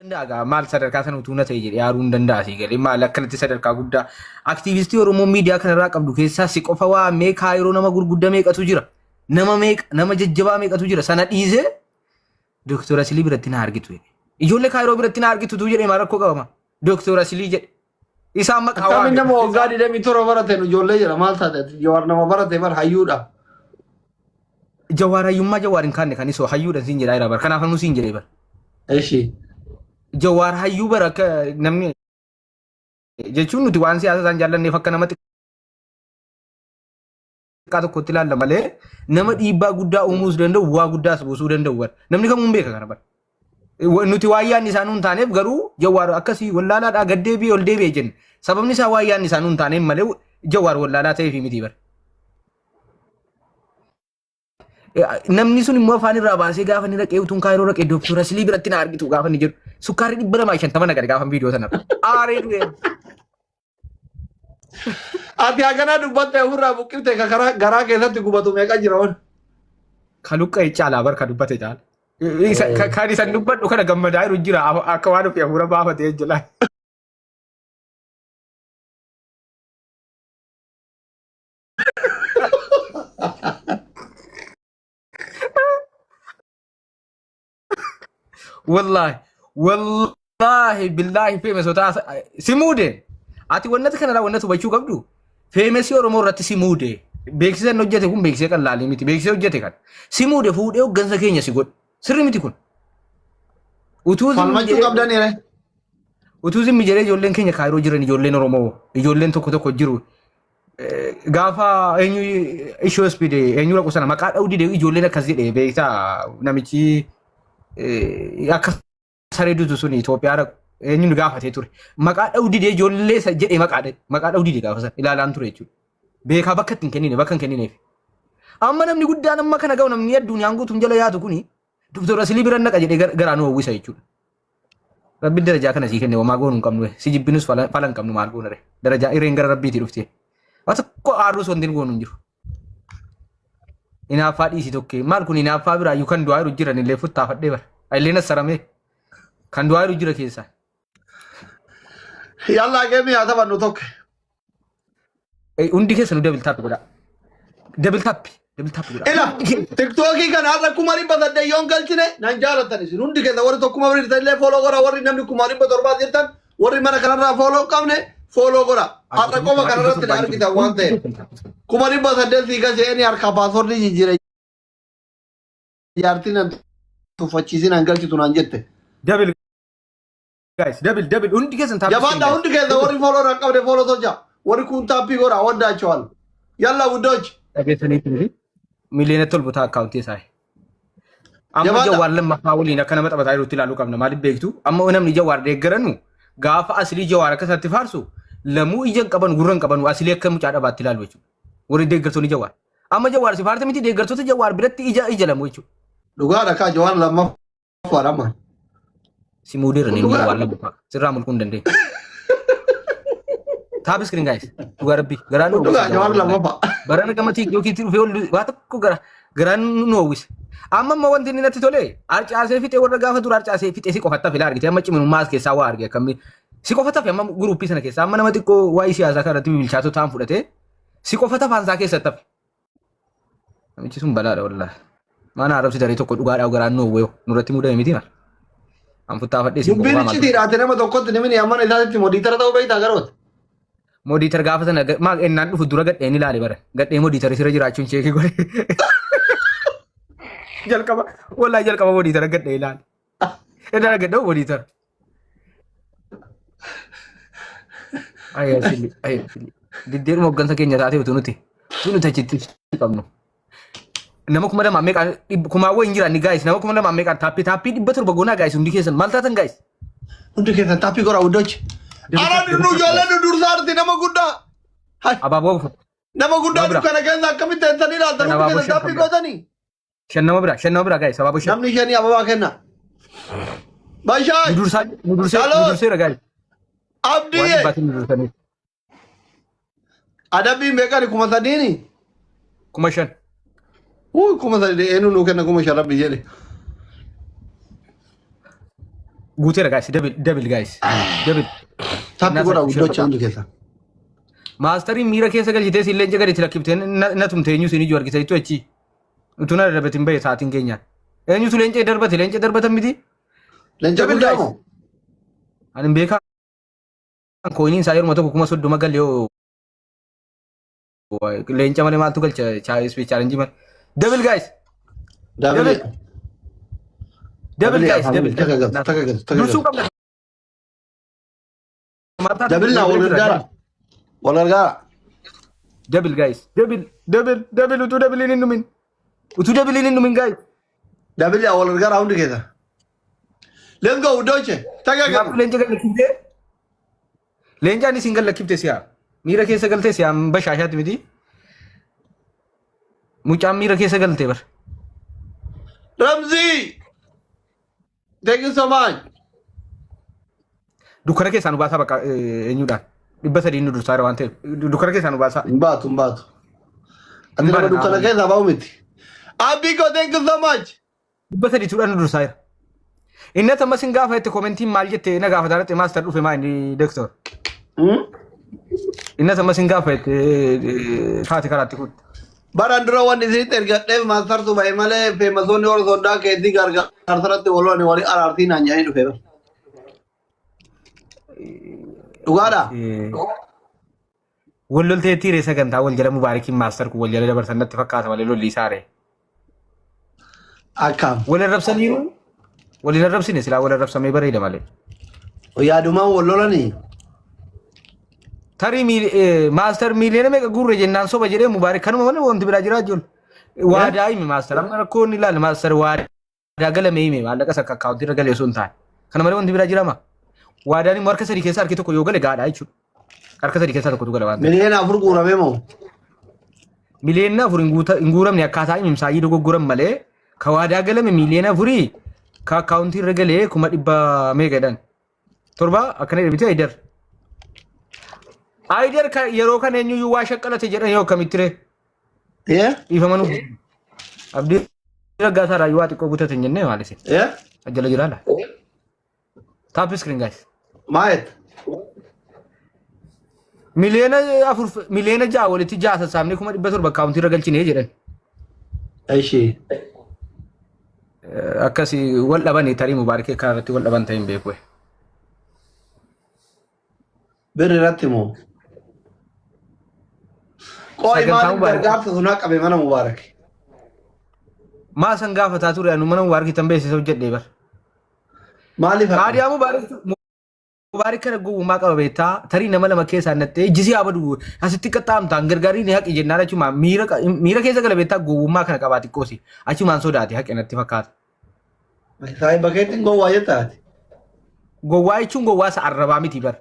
Daga maal sadarkaa sana utuu na ta'e jedhee yaaduun danda'a si galee maal akkanatti sadarkaa guddaa aktiivistii Oromoo miidiyaa kanarraa qabdu keessaa si qofa waamee kaayiroo nama gurguddaa meeqatu jira nama jajjabaa meeqatu jira sana dhiisee Dooktor Asilii biratti na argitu ijoollee kaayiroo biratti na argitutu jedhee maal rakkoo qabama Dooktor Asilii jedhe isaan maqaa waamee. Kami nama waggaa 27 barate ijoollee jedha maal taate Jawaar nama barate bar hayyuudha. Jawaar hayyummaa Jawaar hin kaanne kan isoo hayyuudha siin jedhaa jira bar kanaaf nu siin jedhee bar. Eshi. Jawaar hayyuu bara akka namni jechuun nuti waan siyaasa isaan jaallanneef akka namatti xiqqaa tokkotti ilaalla malee nama dhiibbaa guddaa uumuus danda'u waa guddaas buusuu danda'u bara namni kamuu hin beeka kana bara. Nuti waan yaadni isaa nuun taaneef garuu Jawaar akkasii wallaalaadhaa gad deebi'ee ol deebi'ee jenne sababni isaa waan yaadni isaa nuun taaneef malee Jawaar wallaalaa ta'eefi miti bara. Namni sun immoo afaan irraa baasee gaafa inni dhaqee utuun kaayiroo dhaqee Dooktor Asilii biratti na argitu gaafa inni jedhu sukkaarri 250 nagade gaafa viidiyoo sanarra aaree du'e. Ati haganaa dubbatte ofirraa buqqifte garaa keessatti gubatu meeqa jira waan? Kan luqqa'e caalaa bar kan dubbate caala. Kan isan dubbadhu kana gammadaa jiru jira akka waan ofii hafuura baafatee jira. Wallahi billahi famous ota simude ati wannati kana wannatu bachuu qabdu famous Oromoo irratti simude beeksisan hojjete kun beeksisa kan laalee miti beeksisa hojjete kan simude fuudhee hoggansa keenya si godhu sirri miti kun utuu falmachuu qabdanire utuu zimmi jedhee ijoolleen keenya kaayiroo jiran ijoolleen Oromoo ijoolleen tokko jiru gaafa eenyu ishoo speed eenyu raqu sana maqaa dhawdi ijoolleen akkas jedhee beektaa namichi akka sareedutu sun Itoophiyaa eenyuun gaafatee ture maqaa dhawdidee ijoollee jedhee maqaa dhawdidee gaafa sana ilaalaan ture jechuudha beekaa bakka ittiin kennine bakka hin kennineef amma namni guddaan amma kana ga'u namni addunyaan guutuun jala yaatu kuni Dooktor Asilii bira naqa jedhee garaa nu hawwisa jechuudha rabbiin darajaa kana sii kenne homaa goonuu hin qabnu si jibbinus fala hin qabnu maal goonare darajaa irreen gara rabbiitii dhufte waan tokko aarrus wanti goonu hin jiru inaaffaa dhiisii tokkee maal kun inaaffaa biraa iyyuu kan du'aa jiru jiran illee futtaafadhee bara illeen assaramee kan du'aa jiru jira keessaa. Yalla geemi haa taphannu tokko. Hundi keessa nu double tap godha. Double tap godha. Ila TikTokii kana har'a 100 yoon galchine nan jaalatan isin hundi keessa warri tokkuma birii illee follow godha warri namni 700 jirtan warri mana kanarraa follow qabne follow godha. Har'a qofa kanarratti argitan waan ta'eef 100 siiga seeni harka paaswordi jijjiire. Jaartiin tuffachiisin an galchitu naan jette. Double guys double hundi keessa tap. Jabaadha hundi keessa warri follow ran qabde follow soja warri kun tappii godha waddaachwal. Yalla wuddoch. Dhageessanii tuni miliyoona tolbota akkaawuntii isaa. Amma Jawaar lammaffaa waliin akka nama taphataa jirutti ilaaluu qabna maaliif beektu amma namni Jawaar deeggaranu gaafa Asilii Jawaar akkasatti faarsu lamuu ijaan qaban gurran qaban Asilii akka mucaa dhabaatti ilaalu jechuudha. Warri deeggartoonni Jawaar amma Jawaar si faarta miti deeggartoota Jawaar biratti ija lamu jechuudha. Dhugaadha kaa Jawaar lammaffaa dhamma. Si muudeera ni Jawaar lammaffaa sirraa mulquu hin dandeenye. Taap screen guys dhugaa rabbi garaan nu dhugaa Jawaar lammaffaa. Barana gama TikTokii dhufee waa tokko garaan nu hawwise. Amma wanti inni natti tole arcaasee fixee warra gaafa dura arcaasee fixee si qofatta filaa argite amma cimin maas keessaa waa arge akkamii si qofatta fi amma guruppii sana keessaa amma nama xiqqoo waa'ee siyaasaa kanatti bilchaatu ta'an fudhatee si qofatta faansaa keessatti hafe. Namichi sun balaadha wallaahi. Mana arabsi daree tokko dhugaadhaa garaan nu hawweeyo nurratti mudame miti maal. An futtaafadhee si qofa. Dubbiin citiidhaate nama tokkotti namni amma isaatti moodiitara ta'uu beektaa garooti. Moodiitar gaafa sana maal ennaan dhufu dura gadheen ilaale bara gadhee moodiitari sirra jiraachuun sheekii godhe. Jalqaba wallahi jalqaba moodiitara gadhee ilaale. Edda gadhee moodiitara. Ayyaasili diddeen hoggansa keenya taatee utuu nuti achitti qabnu. Nama kuma lama meeqa kumaawwan hin jiran gaayis nama kuma lama meeqa taappii 700 goonaa gaayis hundi keessan maal taatan gaayis. Hundi keessan taappii goraa hundoochi. Ara nu ijoolleen dursaarti nama guddaa. Abaaboo nama guddaa dukkana keessa akkamitti teessanii ilaaltan hundi keessan taappii gootanii. Shan nama bira gaayis abaaboo shan. Namni shanii ababaa kenna. Bashaay. Nudurseera gaayis. Abdii. Adabbii meeqani 3,000? 5,000. Kuma 3 eenyu nu kenna 5,000 rabbi jedhe. Adabbii 5,000 5,000 guuteera guys double guys double Tappi godha guddocha hundi keessa. maastariin miira keessa galchitee si leenca gadi itti lakkifteen na tumte eenyu siin ijuu argisa ittu achi utuna darbatin bahe saatiin keenyaan eenyutu leenca darbatan miti Leenca guddaa moo? ani beekaa koiniin isaa yeruma tokko 30 galle yoo leenca malee maaltu galcha speech challenge mal double guys Dabale. double guys double Taka dursuu qabna Dabale na wal gargaara. Wal gargaara. double guys double utuu double hin numin guys Dabale wal gargaara hundi keessa. Let's go guddoche. Taka Gaafa leenca gallakkifte leencaan isin gallakkifte si'a miira keessa galte si'a bashaashaatti miti mucaan miira keessa galte bar Ramzi. Thank you so much. dukkana keessaa nu baasaa bakka eenyuudhaan 300 nu dursaara waan ta'eef dukkana keessaa nu baasaa Mbatu. Ati nama dukkana keessa bahu miti. Abiko thank you so much. 300 tuudhaan nu dursaara inni amma sin gaafa itti komentiin maal jette na gaafa daalatte maastar dhufe maa inni doktor inni amma sin gaafa itti taate karaatti kun Baran dura wanni isinitti ergadheef maastartu bahe malee feemasoonni warra soddaa keetii gargaarsarratti walii araartii naan jedhanii dhufe. Dhugaadha? wal lolteetti reessa gantaa wal jala mubaarikiin maastar kun wal jala dabarsan natti fakkaata malee lolli isaare Akkam. wal arrabsaniiru wal hin arrabsine silaa wal arrabsamee bareeda malee Yaadumaan wal lolanii. tarii maastar miiliyoona meeqa guurre jennaan soba jedhee mubaarik kanuma malee wanti biraa jiraa jiru waadaa hime maastar amma rakkoon ilaali maastar waadaa galame hime maallaqa sakka akkaawuntii irra galee osoo hin taane kana malee wanti biraa jirama waadaan immoo harka sadii keessaa harki tokko yoo gale gaadhaa jechuudha harka sadii keessaa tokkotu gala waan ta'eef Miliyoona 4 guurame moo? miliyoona 4 hin guuramne akkaataa himsaayii dogoggoran malee ka waadaa galame miliyoona 4 ka akkaawuntii irra galee 100 meeqadhan torba akkana dheebitee aydar aydar yeroo kan eenyuyyuu waa shaqqalate jedhan yoo akkamitti ree dhiifamanuuf abdii raggaasaa raayyuu waa xiqqoo guutate hin jennee maalise ajjala jiraala taap iskiriin gaayis Maayet. miliyoona 6 walitti 6 sassaabnee 700 akkaawuntii irra galchinee jedhan Aishi. akkasi wal dhabanii tarii mubaarikee kana irratti wal dhaban ta'in beeku Birri irratti moo? Qo'i maaliif gargaarsa sunaa qabe mana Mubaarak? maa san gaafataa ture anu mana mubaarik tan beeksisa hojjedhee bar Maaliif haqa? qaadiyaa mubaarik kana gowwummaa qaba beektaa tarii nama lama keessaa nattee jisii abadu asitti qaxxaamtaan gargaarii ni haqi jennaan achuma miira keessa gala beektaa gowwummaa kana qabaa xiqqoosi achumaan sodaate haqe natti fakkaata. Saayii bakkeetti gowwaa jettaati. Gowwaa jechuun gowwaa isa arrabaa miti bar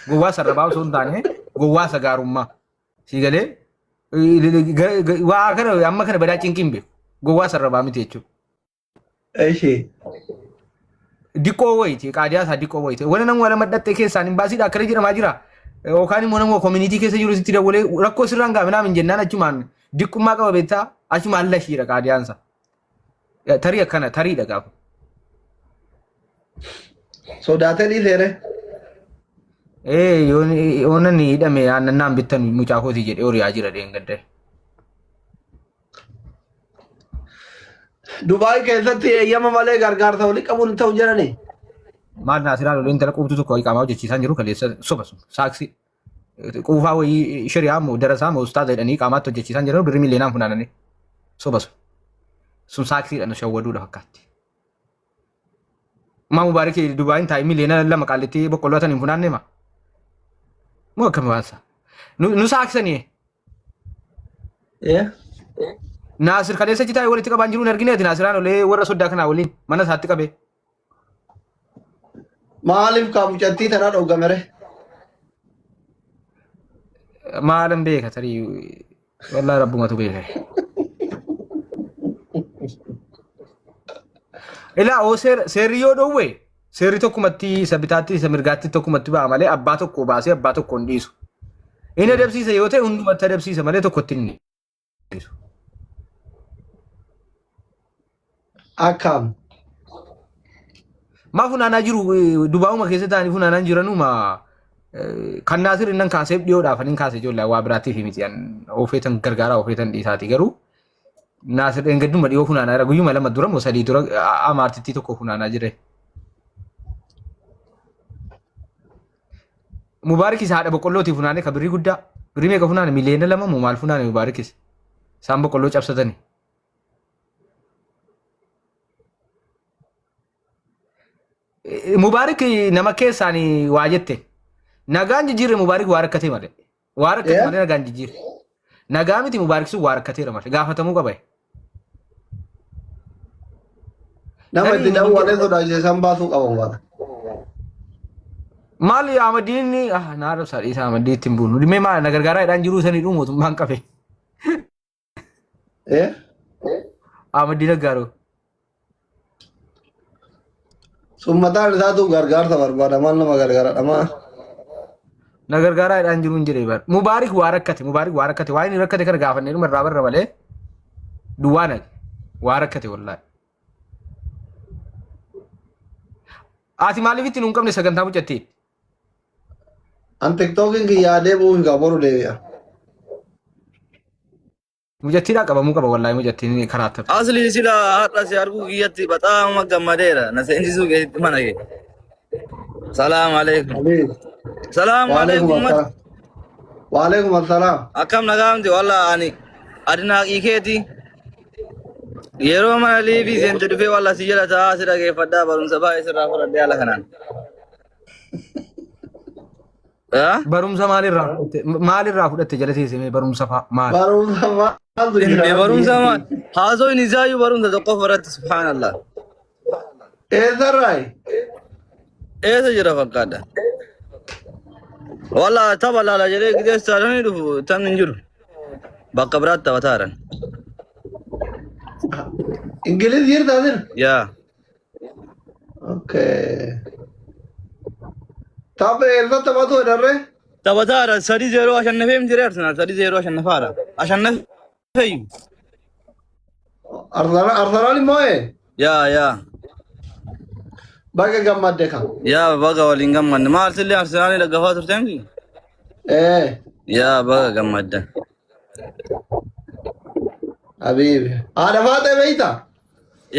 gowwaa isa arrabaa osoo hin taane gowwaa isa gaarummaa si galee waa kana amma kana badaa cinqiin beeku gowwaa isa arrabaa miti jechuudha. Aishi. Diqqoo wayiti qaadiyaa isaa diqqoo wayiti wani nama wala madhattee keessaan hin baasiidha akkana jedhamaa jira yookaan immoo nama koominiitii keessa jiru sitti dabalee rakkoo sirraan gaafinaam hin jennaan achumaan diqqummaa qaba beektaa achumaan lashiidha qaadiyaansa tarii akkana tariidha gaafa. Sodaatanii seere. Yoona ni hidhame aannannaan bittan mucaa kootii jedhee horiyaa jira deengadde. Dubaay keessatti eeyyama malee gargaarsa walii qabuun ta'u jedhani. Maal naasiraa lolee intala qubtu tokko qaamaa hojjechiisaan jiru kaleessa soba sun saaksi quufaa wayii shiriyaa moo darasaa moo ustaaza jedhanii qaamaatti hojjechiisaan jiran birrii miiliyoonaan funaananii soba sun saaksiidhaan shawwaduudha fakkaatti. Maa mubaarik Dubaayin taa'ee miiliyoona 2 qaalitti boqqolloo tan hin funaanne maa? Moo akkami waansa? Nu saaksanii? Naasir kaleessa citaa walitti qabaan jiru hin argineeti naasiraan olee warra soddaa kanaa waliin mana isaatti qabe. Maaliif kaamucattii tanaa dhoogamere? Maalan beeka tarii wallaahi rabbumatu beeka. Ilaa oo seerri yoo dhoowwe seerri tokkumatti isa bitaatti isa mirgaatti tokkumatti ba'a malee abbaa tokko baasee abbaa tokko hin dhiisu. Inni adabsiisa yoo ta'e hundumatti adabsiisa malee tokkotti hin dhiisu. Akkam. ما فنانا جرو دباو ما كيسة تاني فنانا جرانو ما كان ناصر إنن كاسب ديو دافنين كاسب جولا وابراتي في ميتيان أوفيتن كرجارا أوفيتن ديساتي جرو ناصر إنقدم بديو فنانا رجوي مالا مدورا مسادي تورا أمارتي تو كفنانا جري مبارك ساعة بقولو تي فنانا كبري قدا بريمي كفنانا ملينا لما ممال فنانا مبارك سام بقولو جاب ستاني مبارك نما كيساني واجدته نغان جير مبارك واركتي مالي واركتي مالي نغان جير نغامتي مبارك سو واركتي رمال غافتمو قباي nama itti dawwalee sodaachisan baasuu qaban waan. Maali Ahmadiin naara sadii isaa Ahmadii ittiin buunu dhimee maal na gargaaraa jedhaan jiruu sanii dhumuutu maan qabe. Ahmadii naggaaroo. Sun mataan isaatu gargaarsa barbaada maal nama gargaara dhamaa. Na gargaaraa jedhaan jiruun jedhee bara. Mubaarik waa rakkate waa inni rakkate kana gaafannee dhuma irraa barra malee duwwaa nage waa rakkate wallaahi. Ati maaliif itti nuun qabne sagantaa mucattii? An tiktookiin kiyyaadee bu'uun qabaru deebi'a. Mucattiidhaa qabamuu qaba wallaahi mucattiin karaa taphata. Asli sila har'a si arguu kiyyatti baxaama gammadeera na seensisuu keessatti mana kee. Salaam alaikum. Salaam alaikum. Wa alaikum assalaam. Akkam nagaamti walla ani adinaa qiikeeti. Yeroo mana liibii seente dhufee walla si jala taa'aa si dhageeffadhaa barumsa baay'ee sirraa fudhadhee haala kanaan. Barumsa maalirraa fudhatte jala teessimee barumsa maal? Barumsa maaltu jira? Barumsa maal? Haasoo inni isaayyuu barumsa tokko fudhatte subhaanallah. Eessarraayi? Eessa jira fakkaadha? Walla tapha laala jedhee gideessaadhanii dhufu taphni hin jiru. Bakka biraatti taphataaran. Ingiliz jirta asin? Yaa. Okay. Tapha eessa taphatu jedharree? Taphataara 3-0 ashannafee miti Arsenal 3-0 ashannafaara. Ashannafeeyyu. Arsenal immoo Yaa. baga gammadde kam? Yaa baga waliin gammadde. Maal sillee Arsenal dhaggafaa turteen ki? Yaa baga gammadde. Habiibi. Haadha faatee beeyta?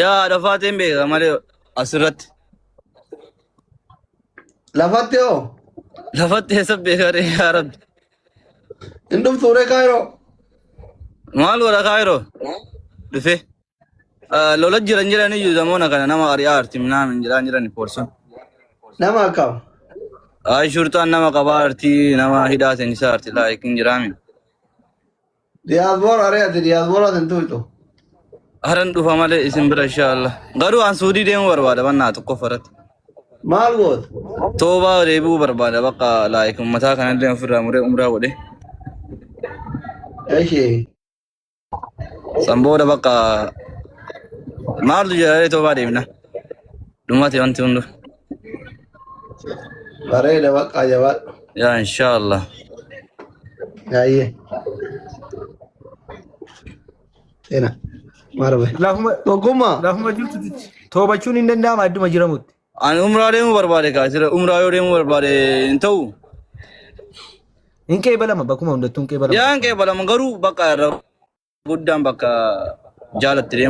Yaa haadha faateen beeka malee asirratti. Lafatti hoo? Lafatti eessa beekaree yaa rabbi. Hin dhuftuure Kaayiroo? Maal godha Kaayiroo? Dhufe. Lola jiran jedhanii zamoona kana nama ari'aa arti minaamin jedhaan jirani poolison. Nama akkam? Ay shurtaan nama qabaa arti nama hidhaa seensisaa arti laayikin jiraamin. Diyaasboora ari'ati diyaasboora hin tuytu. Haran dhufa malee isin bira inshaallah. Garuu an Suudii deemuu barbaada bannaa tokko farratti. Maal goota? Toobaa deebi'uu barbaada bakka laayikin mataa kanallee ofirraa muree umraa godhe. Ishee. Sambooda bakka maaltu jedhee toobaa deemna. Dhumate wanti hundu. Bareeda bakka jabaadhu. Yaa inshaallah. Yaayyee. Sena. Marbe. Lafuma jirtu toobachuun hin danda'ama adduma jiramutti. Ani umraa deemuu barbaade kaasira umraa yoo deemuu barbaade hin ta'u. Hin qeebalama bakkuma hundattuu hin qeebalama. Yaa hin qeebalama garuu bakka irra guddaan bakka jaalatti deemu.